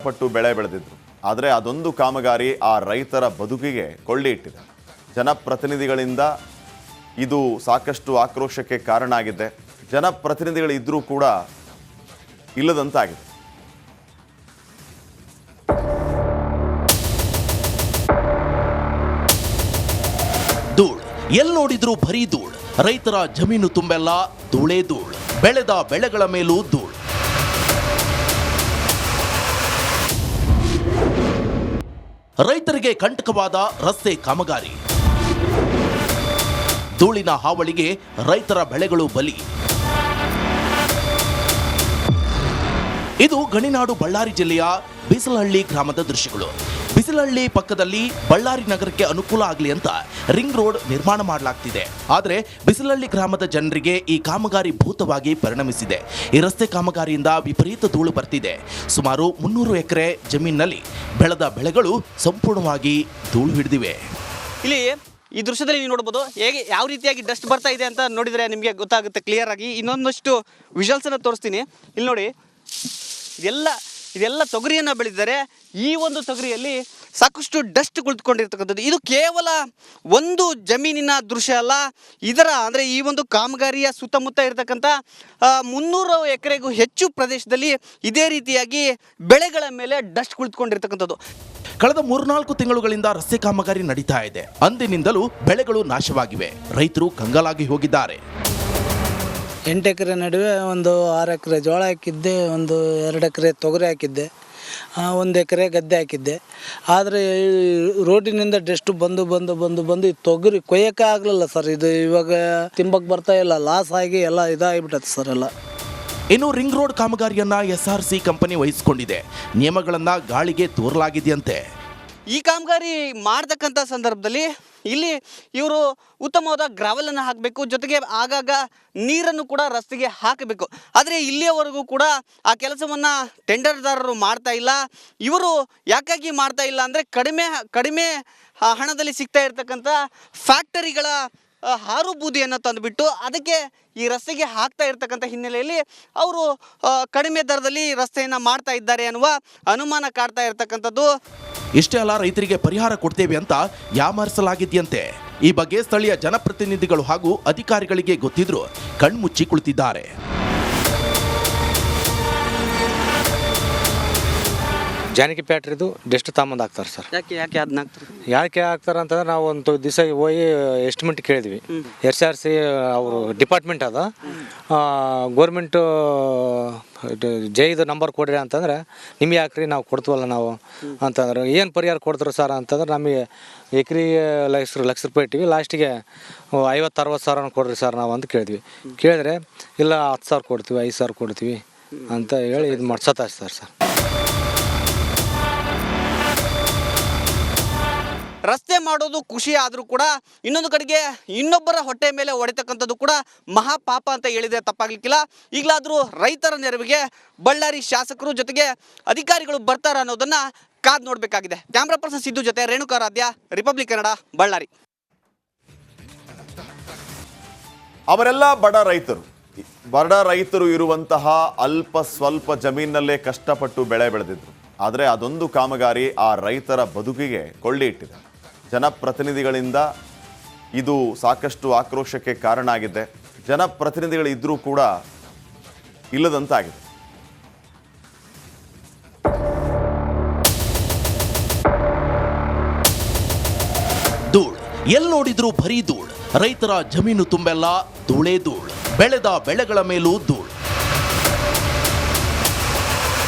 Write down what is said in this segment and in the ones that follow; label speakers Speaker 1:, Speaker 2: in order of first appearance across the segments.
Speaker 1: ಕಷ್ಟಪಟ್ಟು ಬೆಳೆ ಬೆಳೆದಿದ್ರು. ಆದರೆ ಅದೊಂದು ಕಾಮಗಾರಿ ಆ ರೈತರ ಬದುಕಿಗೆ ಕೊಳ್ಳಿ ಇಟ್ಟಿದೆ. ಜನಪ್ರತಿನಿಧಿಗಳಿಂದ ಇದು ಸಾಕಷ್ಟು ಆಕ್ರೋಶಕ್ಕೆ ಕಾರಣ ಆಗಿದೆ. ಜನಪ್ರತಿನಿಧಿಗಳಿದ್ರೂ ಕೂಡ ಇಲ್ಲದಂತಾಗಿದೆ.
Speaker 2: ಧೂಳ್ ಎಲ್ಲಿ ನೋಡಿದ್ರು ಬರೀ ಧೂಳ್. ರೈತರ ಜಮೀನು ತುಂಬೆಲ್ಲ ಧೂಳೇ ಧೂಳ್. ಬೆಳೆದ ಬೆಳೆಗಳ ಮೇಲೂ ಧೂಳ್. ರೈತರಿಗೆ ಕಂಟಕವಾದ ರಸ್ತೆ ಕಾಮಗಾರಿ. ಧೂಳಿನ ಹಾವಳಿಗೆ ರೈತರ ಬೆಳೆಗಳು ಬಲಿ. ಇದು ಗಣಿನಾಡು ಬಳ್ಳಾರಿ ಜಿಲ್ಲೆಯ ಬಿಸಲಹಳ್ಳಿ ಗ್ರಾಮದ ದೃಶ್ಯಗಳು. ಬಿಸಲಹಳ್ಳಿ ಪಕ್ಕದಲ್ಲಿ ಬಳ್ಳಾರಿ ನಗರಕ್ಕೆ ಅನುಕೂಲ ಆಗಲಿ ಅಂತ ರಿಂಗ್ ರೋಡ್ ನಿರ್ಮಾಣ ಮಾಡಲಾಗ್ತಿದೆ. ಆದರೆ ಬಿಸಲಹಳ್ಳಿ ಗ್ರಾಮದ ಜನರಿಗೆ ಈ ಕಾಮಗಾರಿ ಭೂತವಾಗಿ ಪರಿಣಮಿಸಿದೆ. ಈ ರಸ್ತೆ ಕಾಮಗಾರಿಯಿಂದ ವಿಪರೀತ ಧೂಳು ಬರ್ತಿದೆ. ಸುಮಾರು 300 ಎಕರೆ ಜಮೀನಿನಲ್ಲಿ ಬೆಳೆದ ಬೆಳೆಗಳು ಸಂಪೂರ್ಣವಾಗಿ ಧೂಳು ಹಿಡಿದಿವೆ.
Speaker 3: ಇಲ್ಲಿ ಈ ದೃಶ್ಯದಲ್ಲಿ ನೀವು ನೋಡ್ಬೋದು ಹೇಗೆ ಯಾವ ರೀತಿಯಾಗಿ ಡಸ್ಟ್ ಬರ್ತಾ ಇದೆ ಅಂತ ನೋಡಿದರೆ ನಿಮಗೆ ಗೊತ್ತಾಗುತ್ತೆ ಕ್ಲಿಯರ್ ಆಗಿ. ಇನ್ನೊಂದಷ್ಟು ವಿಜುವಲ್ಸನ್ನು ತೋರಿಸ್ತೀನಿ. ಇಲ್ಲಿ ನೋಡಿ, ಇದೆಲ್ಲ ತೊಗರಿಯನ್ನು ಬೆಳೆದಿದ್ದಾರೆ. ಈ ಒಂದು ತೊಗರಿಯಲ್ಲಿ ಸಾಕಷ್ಟು ಡಸ್ಟ್ ಕುಳಿತುಕೊಂಡಿರ್ತಕ್ಕಂಥದ್ದು. ಇದು ಕೇವಲ ಒಂದು ಜಮೀನಿನ ದೃಶ್ಯ ಅಲ್ಲ. ಅಂದರೆ ಈ ಒಂದು ಕಾಮಗಾರಿಯ ಸುತ್ತಮುತ್ತ ಇರತಕ್ಕಂಥ 300 ಎಕರೆಗೂ ಹೆಚ್ಚು ಪ್ರದೇಶದಲ್ಲಿ ಇದೇ ರೀತಿಯಾಗಿ ಬೆಳೆಗಳ ಮೇಲೆ ಡಸ್ಟ್ ಕುಳಿತುಕೊಂಡಿರ್ತಕ್ಕಂಥದ್ದು.
Speaker 2: ಕಳೆದ 3-4 ತಿಂಗಳುಗಳಿಂದ ರಸ್ತೆ ಕಾಮಗಾರಿ ನಡೀತಾ ಇದೆ. ಅಂದಿನಿಂದಲೂ ಬೆಳೆಗಳು ನಾಶವಾಗಿವೆ. ರೈತರು ಕಂಗಾಲಾಗಿ ಹೋಗಿದ್ದಾರೆ.
Speaker 4: 8 ಎಕರೆ ನಡುವೆ ಒಂದು 6 ಎಕರೆ ಜೋಳ ಹಾಕಿದ್ದೆ, ಒಂದು 2 ಎಕರೆ ತೊಗರಿ ಹಾಕಿದ್ದೆ, 1 ಎಕರೆ ಗದ್ದೆ ಹಾಕಿದ್ದೆ. ಆದರೆ ರೋಡಿನಿಂದ ಡಸ್ಟ್ ಬಂದು ಈ ತೊಗರಿ ಕೊಯ್ಯೋಕ್ಕೆ ಆಗಲಿಲ್ಲ ಸರ್. ಇದು ಇವಾಗ ತಿಂಬಕ್ಕೆ ಬರ್ತಾ ಇಲ್ಲ, ಲಾಸ್ ಆಗಿ ಎಲ್ಲ ಇದಾಗಿಬಿಟ್ಟೈತೆ ಸರ್ ಎಲ್ಲ.
Speaker 2: ಇನ್ನು ರಿಂಗ್ ರೋಡ್ ಕಾಮಗಾರಿಯನ್ನ SRC ಕಂಪನಿ ವಹಿಸಿಕೊಂಡಿದೆ. ನಿಯಮಗಳನ್ನ ಗಾಳಿಗೆ ತೂರಲಾಗಿದೆಯಂತೆ.
Speaker 3: ಈ ಕಾಮಗಾರಿ ಮಾಡ್ತಕ್ಕಂಥ ಸಂದರ್ಭದಲ್ಲಿ ಇಲ್ಲಿ ಇವರು ಉತ್ತಮವಾದ ಗ್ರಾವೆಲನ್ನು ಹಾಕಬೇಕು, ಜೊತೆಗೆ ಆಗಾಗ ನೀರನ್ನು ಕೂಡ ರಸ್ತೆಗೆ ಹಾಕಬೇಕು. ಆದರೆ ಇಲ್ಲಿಯವರೆಗೂ ಕೂಡ ಆ ಕೆಲಸವನ್ನು ಟೆಂಡರ್ದಾರರು ಮಾಡ್ತಾ ಇಲ್ಲ. ಇವರು ಯಾಕಾಗಿ ಮಾಡ್ತಾ ಇಲ್ಲ ಅಂದರೆ ಕಡಿಮೆ ಹಣದಲ್ಲಿ ಸಿಗ್ತಾ ಇರ್ತಕ್ಕಂಥ ಫ್ಯಾಕ್ಟರಿಗಳ ಹಾರು ಬೂದಿಯನ್ನು ತಂದುಬಿಟ್ಟು ಅದಕ್ಕೆ ಈ ರಸ್ತೆಗೆ ಹಾಕ್ತಾ ಇರ್ತಕ್ಕಂಥ ಹಿನ್ನೆಲೆಯಲ್ಲಿ ಅವರು ಕಡಿಮೆ ದರದಲ್ಲಿ ರಸ್ತೆಯನ್ನು ಮಾಡ್ತಾ ಇದ್ದಾರೆ ಅನ್ನುವ ಅನುಮಾನ ಕಾಡ್ತಾ ಇರ್ತಕ್ಕಂಥದ್ದು.
Speaker 2: ಇಷ್ಟೇ ಅಲ್ಲ, ರೈತರಿಗೆ ಪರಿಹಾರ ಕೊಡ್ತೇವೆ ಅಂತ ಯಾಮಾರಿಸಲಾಗಿದೆಯಂತೆ. ಈ ಬಗ್ಗೆ ಸ್ಥಳೀಯ ಜನಪ್ರತಿನಿಧಿಗಳು ಹಾಗೂ ಅಧಿಕಾರಿಗಳಿಗೆ ಗೊತ್ತಿದ್ರೂ ಕಣ್ಮುಚ್ಚಿ ಕುಳಿತಿದ್ದಾರೆ.
Speaker 5: ಜಾನಕಿ ಫ್ಯಾಕ್ಟ್ರಿದು ಡಸ್ಟ್ ತಾಂಬಂದು ಹಾಕ್ತಾರೆ ಸರ್.
Speaker 3: ಯಾಕೆ ಅದನ್ನ ಹಾಕ್ತಾರೆ?
Speaker 5: ಯಾಕೆ ಹಾಕ್ತಾರೆ ಅಂತಂದ್ರೆ ನಾವು ಒಂದು ದಿವಸ ಹೋಗಿ ಎಸ್ಟಿಮೇಟ್ ಕೇಳಿದ್ವಿ. SRC ಅವರು ಡಿಪಾರ್ಟ್ಮೆಂಟ್ ಅದ, ಗೋರ್ಮೆಂಟು ಜೈದು ನಂಬರ್ ಕೊಡ್ರಿ ಅಂತಂದ್ರೆ ನಿಮ್ಗೆ ಯಾಕ್ರಿ ನಾವು ಕೊಡ್ತೀವಲ್ಲ ನಾವು ಅಂತಂದ್ರೆ ಏನು ಪರಿಹಾರ ಕೊಡ್ತಾರೆ ಸರ್ ಅಂತಂದ್ರೆ ನಮಗೆ ಎಕರೆಗೆ ಲಕ್ಷ ರೂಪಾಯಿ ಇಟ್ಟಿವಿ. ಲಾಸ್ಟಿಗೆ 50-60 ಸಾವಿರ ಕೊಡ್ರಿ ಸರ್ ನಾವು ಅಂತ ಕೇಳಿದ್ವಿ. ಕೇಳಿದ್ರೆ ಇಲ್ಲ 10 ಸಾವಿರ ಕೊಡ್ತೀವಿ, 5 ಸಾವಿರ ಕೊಡ್ತೀವಿ ಅಂತ ಹೇಳಿ ಇದು ಮಾಡ್ಸತ್ತಾರೆ ಸರ್.
Speaker 3: ರಸ್ತೆ ಮಾಡೋದು ಖುಷಿ ಆದರೂ ಕೂಡ ಇನ್ನೊಂದು ಕಡೆಗೆ ಇನ್ನೊಬ್ಬರ ಹೊಟ್ಟೆ ಮೇಲೆ ಹೊಡೆತಕ್ಕಂಥದ್ದು ಕೂಡ ಮಹಾಪಾಪ ಅಂತ ಹೇಳಿದರೆ ತಪ್ಪಾಗಲಿಕ್ಕಿಲ್ಲ. ಈಗಲಾದರೂ ರೈತರ ನೆರವಿಗೆ ಬಳ್ಳಾರಿ ಶಾಸಕರು ಜೊತೆಗೆ ಅಧಿಕಾರಿಗಳು ಬರ್ತಾರ ಅನ್ನೋದನ್ನು ಕಾದು ನೋಡಬೇಕಾಗಿದೆ. ಕ್ಯಾಮ್ರಾ ಪರ್ಸನ್ ಸಿದ್ದು ಜೊತೆ ರೇಣುಕಾರಾಧ್ಯ, ರಿಪಬ್ಲಿಕ್ ಕನ್ನಡ, ಬಳ್ಳಾರಿ.
Speaker 1: ಅವರೆಲ್ಲ ಬಡ ರೈತರು ಇರುವಂತಹ ಸ್ವಲ್ಪ ಜಮೀನಲ್ಲೇ ಕಷ್ಟಪಟ್ಟು ಬೆಳೆ ಬೆಳೆದಿದ್ರು. ಆದರೆ ಅದೊಂದು ಕಾಮಗಾರಿ ಆ ರೈತರ ಬದುಕಿಗೆ ಕೊಳ್ಳಿ ಇಟ್ಟಿದೆ. ಜನಪ್ರತಿನಿಧಿಗಳಿಂದ ಇದು ಸಾಕಷ್ಟು ಆಕ್ರೋಶಕ್ಕೆ ಕಾರಣ ಆಗಿದೆ. ಜನಪ್ರತಿನಿಧಿಗಳಿದ್ರೂ ಕೂಡ ಇಲ್ಲದಂತಾಗಿದೆ.
Speaker 2: ಧೂಳ್ ಎಲ್ಲಿ ನೋಡಿದ್ರು ಬರೀ ಧೂಳ್. ರೈತರ ಜಮೀನು ತುಂಬೆಲ್ಲ ಧೂಳೇ ಧೂಳ್. ಬೆಳೆದ ಬೆಳೆಗಳ ಮೇಲೂ ಧೂಳ್.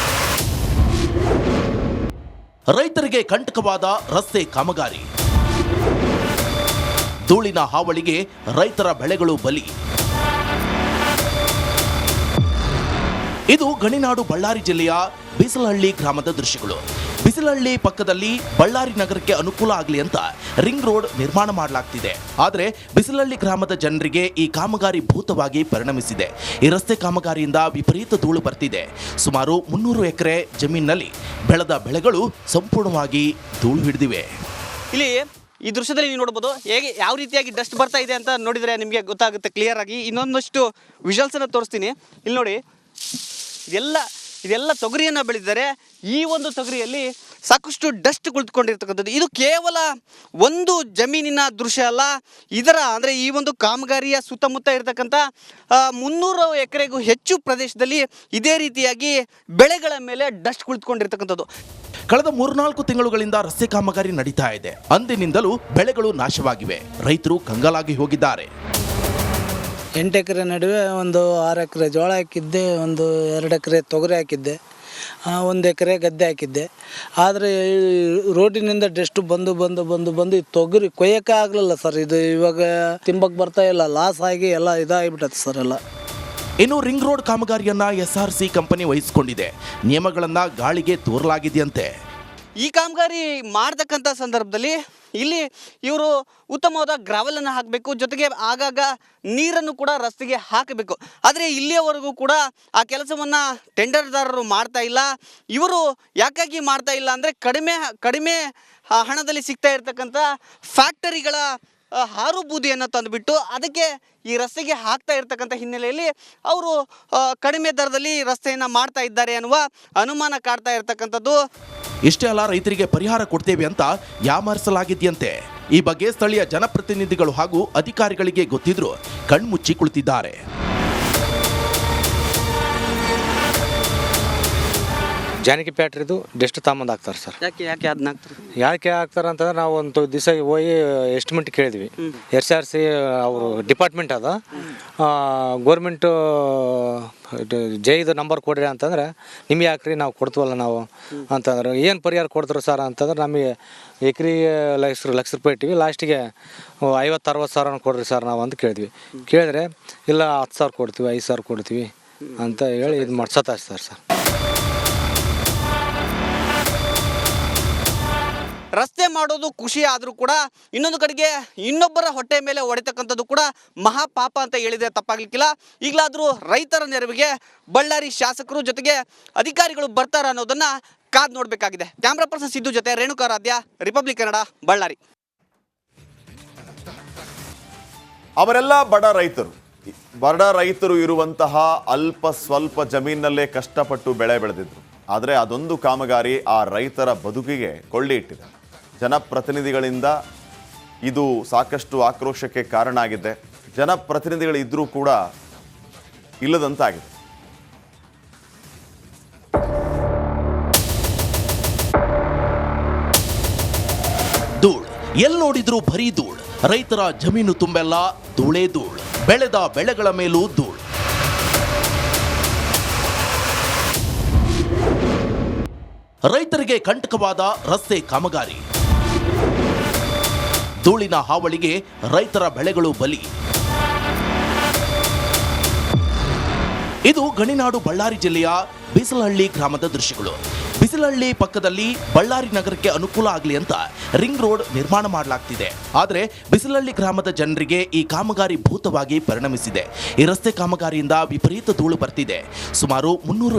Speaker 2: ರೈತರಿಗೆ ಕಂಟಕವಾದ ರಸ್ತೆ ಕಾಮಗಾರಿ. ಧೂಳಿನ ಹಾವಳಿಗೆ ರೈತರ ಬೆಳೆಗಳು ಬಲಿ. ಇದು ಗಣಿನಾಡು ಬಳ್ಳಾರಿ ಜಿಲ್ಲೆಯ ಬಿಸಲಹಳ್ಳಿ ಗ್ರಾಮದ ದೃಶ್ಯಗಳು. ಬಿಸಲಹಳ್ಳಿ ಪಕ್ಕದಲ್ಲಿ ಬಳ್ಳಾರಿ ನಗರಕ್ಕೆ ಅನುಕೂಲ ಆಗಲಿ ಅಂತ ರಿಂಗ್ ರೋಡ್ ನಿರ್ಮಾಣ ಮಾಡಲಾಗ್ತಿದೆ. ಆದರೆ ಬಿಸಲಹಳ್ಳಿ ಗ್ರಾಮದ ಜನರಿಗೆ ಈ ಕಾಮಗಾರಿ ಭೂತವಾಗಿ ಪರಿಣಮಿಸಿದೆ. ಈ ರಸ್ತೆ ಕಾಮಗಾರಿಯಿಂದ ವಿಪರೀತ ಧೂಳು ಬರ್ತಿದೆ. ಸುಮಾರು 300 ಎಕರೆ ಜಮೀನಿನಲ್ಲಿ ಬೆಳೆದ ಬೆಳೆಗಳು ಸಂಪೂರ್ಣವಾಗಿ ಧೂಳು ಹಿಡಿದಿವೆ.
Speaker 3: ಇಲ್ಲಿ ಈ ದೃಶ್ಯದಲ್ಲಿ ನೀವು ನೋಡ್ಬೋದು ಹೇಗೆ ಯಾವ ರೀತಿಯಾಗಿ ಡಸ್ಟ್ ಬರ್ತಾ ಇದೆ ಅಂತ ನೋಡಿದರೆ ನಿಮಗೆ ಗೊತ್ತಾಗುತ್ತೆ ಕ್ಲಿಯರ್ ಆಗಿ. ಇನ್ನೊಂದಷ್ಟು ವಿಜುವಲ್ಸನ್ನು ತೋರಿಸ್ತೀನಿ. ಇಲ್ಲಿ ನೋಡಿ, ಇದೆಲ್ಲ ತೊಗರಿಯನ್ನು ಬೆಳೆದಿದ್ದಾರೆ. ಈ ಒಂದು ತೊಗರಿಯಲ್ಲಿ ಸಾಕಷ್ಟು ಡಸ್ಟ್ ಕುಳಿತುಕೊಂಡಿರ್ತಕ್ಕಂಥದ್ದು. ಇದು ಕೇವಲ ಒಂದು ಜಮೀನಿನ ದೃಶ್ಯ ಅಲ್ಲ, ಅಂದರೆ ಈ ಒಂದು ಕಾಮಗಾರಿಯ ಸುತ್ತಮುತ್ತ ಇರತಕ್ಕಂಥ 300 ಎಕರೆಗೂ ಹೆಚ್ಚು ಪ್ರದೇಶದಲ್ಲಿ ಇದೇ ರೀತಿಯಾಗಿ ಬೆಳೆಗಳ ಮೇಲೆ ಡಸ್ಟ್ ಕುಳಿತುಕೊಂಡಿರ್ತಕ್ಕಂಥದ್ದು.
Speaker 2: ಕಳೆದ 3-4 ತಿಂಗಳುಗಳಿಂದ ರಸ್ತೆ ಕಾಮಗಾರಿ ನಡೀತಾ ಇದೆ. ಅಂದಿನಿಂದಲೂ ಬೆಳೆಗಳು ನಾಶವಾಗಿವೆ. ರೈತರು ಕಂಗಾಲಾಗಿ ಹೋಗಿದ್ದಾರೆ.
Speaker 4: 8 ಎಕರೆ ನಡುವೆ ಒಂದು 6 ಎಕರೆ ಜೋಳ ಹಾಕಿದ್ದೆ, ಒಂದು 2 ಎಕರೆ ತೊಗರಿ ಹಾಕಿದ್ದೆ, 1 ಎಕರೆ ಗದ್ದೆ ಹಾಕಿದ್ದೆ. ಆದರೆ ರೋಡಿನಿಂದ ಡಸ್ಟ್ ಬಂದು ಈ ತೊಗರಿ ಕೊಯ್ಯೋಕ್ಕೆ ಆಗಲಿಲ್ಲ ಸರ್. ಇದು ಇವಾಗ ತಿಂಬಕ್ಕೆ ಬರ್ತಾ ಇಲ್ಲ, ಲಾಸ್ ಆಗಿ ಎಲ್ಲ ಇದಾಗಿಬಿಟ್ಟದೆ ಸರ್ ಎಲ್ಲ.
Speaker 2: ಇನ್ನು ರಿಂಗ್ ರೋಡ್ ಕಾಮಗಾರಿಯನ್ನ SRC ಕಂಪನಿ ವಹಿಸಿಕೊಂಡಿದೆ. ನಿಯಮಗಳನ್ನ ಗಾಳಿಗೆ ತೂರಲಾಗಿದೆಯಂತೆ.
Speaker 3: ಈ ಕಾಮಗಾರಿ ಮಾಡ್ತಕ್ಕಂಥ ಸಂದರ್ಭದಲ್ಲಿ ಇಲ್ಲಿ ಇವರು ಉತ್ತಮವಾದ ಗ್ರಾವೆಲನ್ನು ಹಾಕಬೇಕು, ಜೊತೆಗೆ ಆಗಾಗ ನೀರನ್ನು ಕೂಡ ರಸ್ತೆಗೆ ಹಾಕಬೇಕು. ಆದರೆ ಇಲ್ಲಿಯವರೆಗೂ ಕೂಡ ಆ ಕೆಲಸವನ್ನು ಟೆಂಡರ್ದಾರರು ಮಾಡ್ತಾ ಇಲ್ಲ. ಇವರು ಯಾಕಾಗಿ ಮಾಡ್ತಾ ಇಲ್ಲ ಅಂದರೆ ಕಡಿಮೆ ಹಣದಲ್ಲಿ ಸಿಗ್ತಾ ಇರ್ತಕ್ಕಂಥ ಫ್ಯಾಕ್ಟರಿಗಳ ಹಾರು ಬೂದಿಯನ್ನು ತಂದುಬಿಟ್ಟು ಅದಕ್ಕೆ ಈ ರಸ್ತೆಗೆ ಹಾಕ್ತಾ ಇರ್ತಕ್ಕಂಥ ಹಿನ್ನೆಲೆಯಲ್ಲಿ ಅವರು ಕಡಿಮೆ ದರದಲ್ಲಿ ರಸ್ತೆಯನ್ನು ಮಾಡ್ತಾ ಇದ್ದಾರೆ ಅನ್ನುವ ಅನುಮಾನ ಕಾಡ್ತಾ ಇರ್ತಕ್ಕಂಥದ್ದು.
Speaker 2: ಇಷ್ಟೇ ಅಲ್ಲ, ರೈತರಿಗೆ ಪರಿಹಾರ ಕೊಡ್ತೇವೆ ಅಂತ ಯಾಮಾರಿಸಲಾಗಿದೆಯಂತೆ. ಈ ಬಗ್ಗೆ ಸ್ಥಳೀಯ ಜನಪ್ರತಿನಿಧಿಗಳು ಹಾಗೂ ಅಧಿಕಾರಿಗಳಿಗೆ ಗೊತ್ತಿದ್ರೂ ಕಣ್ಮುಚ್ಚಿ ಕುಳಿತಿದ್ದಾರೆ.
Speaker 5: ಜಾನಕಿ ಫ್ಯಾಕ್ಟ್ರಿದು ಡಸ್ಟ್ ತಾಂಬಂದು ಹಾಕ್ತಾರೆ ಸರ್.
Speaker 3: ಯಾಕೆ ಅದನ್ನ ಹಾಕ್ತಾರೆ?
Speaker 5: ಯಾಕೆ ಹಾಕ್ತಾರೆ ಅಂತಂದ್ರೆ ನಾವು ಒಂದು ದಿವಸ ಹೋಗಿ ಎಸ್ಟಿಮೇಟ್ ಕೇಳಿದ್ವಿ. SRC ಅವರು ಡಿಪಾರ್ಟ್ಮೆಂಟ್ ಅದ, ಗೋರ್ಮೆಂಟು ಜೈದು ನಂಬರ್ ಕೊಡ್ರಿ ಅಂತಂದ್ರೆ ನಿಮ್ಗೆ ಯಾಕ್ರಿ ನಾವು ಕೊಡ್ತೀವಲ್ಲ ನಾವು ಅಂತಂದ್ರೆ ಏನು ಪರಿಹಾರ ಕೊಡ್ತಾರೆ ಸರ್ ಅಂತಂದ್ರೆ ನಮಗೆ ಎಕರೆಗೆ ಲಕ್ಷ ರೂಪಾಯಿ ಇಟ್ಟಿವಿ, ಲಾಸ್ಟಿಗೆ 50-60 ಸಾವಿರ ಕೊಡ್ರಿ ಸರ್ ನಾವು ಅಂತ ಕೇಳಿದ್ವಿ. ಕೇಳಿದ್ರೆ ಇಲ್ಲ 10,000 ಕೊಡ್ತೀವಿ, 5,000 ಕೊಡ್ತೀವಿ ಅಂತ ಹೇಳಿ ಇದು ಮಾಡ್ಸತ್ತಾರೆ ಸರ್.
Speaker 3: ರಸ್ತೆ ಮಾಡೋದು ಖುಷಿ ಆದರೂ ಕೂಡ ಇನ್ನೊಂದು ಕಡೆಗೆ ಇನ್ನೊಬ್ಬರ ಹೊಟ್ಟೆ ಮೇಲೆ ಹೊಡೆತಕ್ಕಂಥದ್ದು ಕೂಡ ಮಹಾಪಾಪ ಅಂತ ಹೇಳಿದ್ರೆ ತಪ್ಪಾಗಲಿಕ್ಕಿಲ್ಲ. ಈಗಲಾದರೂ ರೈತರ ನೆರವಿಗೆ ಬಳ್ಳಾರಿ ಶಾಸಕರು ಜೊತೆಗೆ ಅಧಿಕಾರಿಗಳು ಬರ್ತಾರ ಅನ್ನೋದನ್ನ ಕಾದು ನೋಡಬೇಕಾಗಿದೆ. ಕ್ಯಾಮ್ರಾ ಪರ್ಸನ್ ಸಿದ್ದು ಜೊತೆ ರೇಣುಕಾರಾಧ್ಯ, ರಿಪಬ್ಲಿಕ್ ಕನ್ನಡ, ಬಳ್ಳಾರಿ.
Speaker 1: ಅವರೆಲ್ಲ ಬಡ ರೈತರು ಇರುವಂತಹ ಸ್ವಲ್ಪ ಜಮೀನಲ್ಲೇ ಕಷ್ಟಪಟ್ಟು ಬೆಳೆ ಬೆಳೆದಿದ್ರು. ಆದರೆ ಅದೊಂದು ಕಾಮಗಾರಿ ಆ ರೈತರ ಬದುಕಿಗೆ ಕೊಳ್ಳಿ ಇಟ್ಟಿದೆ. ಜನಪ್ರತಿನಿಧಿಗಳಿಂದ ಇದು ಸಾಕಷ್ಟು ಆಕ್ರೋಶಕ್ಕೆ ಕಾರಣ ಆಗಿದೆ. ಜನಪ್ರತಿನಿಧಿಗಳಿದ್ರೂ ಕೂಡ ಇಲ್ಲದಂತಾಗಿದೆ.
Speaker 2: ಧೂಳ್, ಎಲ್ಲಿ ನೋಡಿದ್ರು ಬರೀ ಧೂಳ್. ರೈತರ ಜಮೀನು ತುಂಬೆಲ್ಲ ಧೂಳೇ ಧೂಳ್. ಬೆಳೆದ ಬೆಳೆಗಳ ಮೇಲೂ ಧೂಳ್. ರೈತರಿಗೆ ಕಂಟಕವಾದ ರಸ್ತೆ ಕಾಮಗಾರಿ. ಧೂಳಿನ ಹಾವಳಿಗೆ ರೈತರ ಬೆಳೆಗಳು ಬಲಿ. ಇದು ಗಣಿನಾಡು ಬಳ್ಳಾರಿ ಜಿಲ್ಲೆಯ ಬಿಸಲಹಳ್ಳಿ ಗ್ರಾಮದ ದೃಶ್ಯಗಳು. ಬಿಸಲಹಳ್ಳಿ ಪಕ್ಕದಲ್ಲಿ ಬಳ್ಳಾರಿ ನಗರಕ್ಕೆ ಅನುಕೂಲ ಆಗಲಿ ಅಂತ ರಿಂಗ್ ರೋಡ್ ನಿರ್ಮಾಣ ಮಾಡಲಾಗ್ತಿದೆ. ಆದರೆ ಬಿಸಲಹಳ್ಳಿ ಗ್ರಾಮದ ಜನರಿಗೆ ಈ ಕಾಮಗಾರಿ ಭೂತವಾಗಿ ಪರಿಣಮಿಸಿದೆ. ಈ ರಸ್ತೆ ಕಾಮಗಾರಿಯಿಂದ ವಿಪರೀತ ಧೂಳು ಬರ್ತಿದೆ. ಸುಮಾರು 300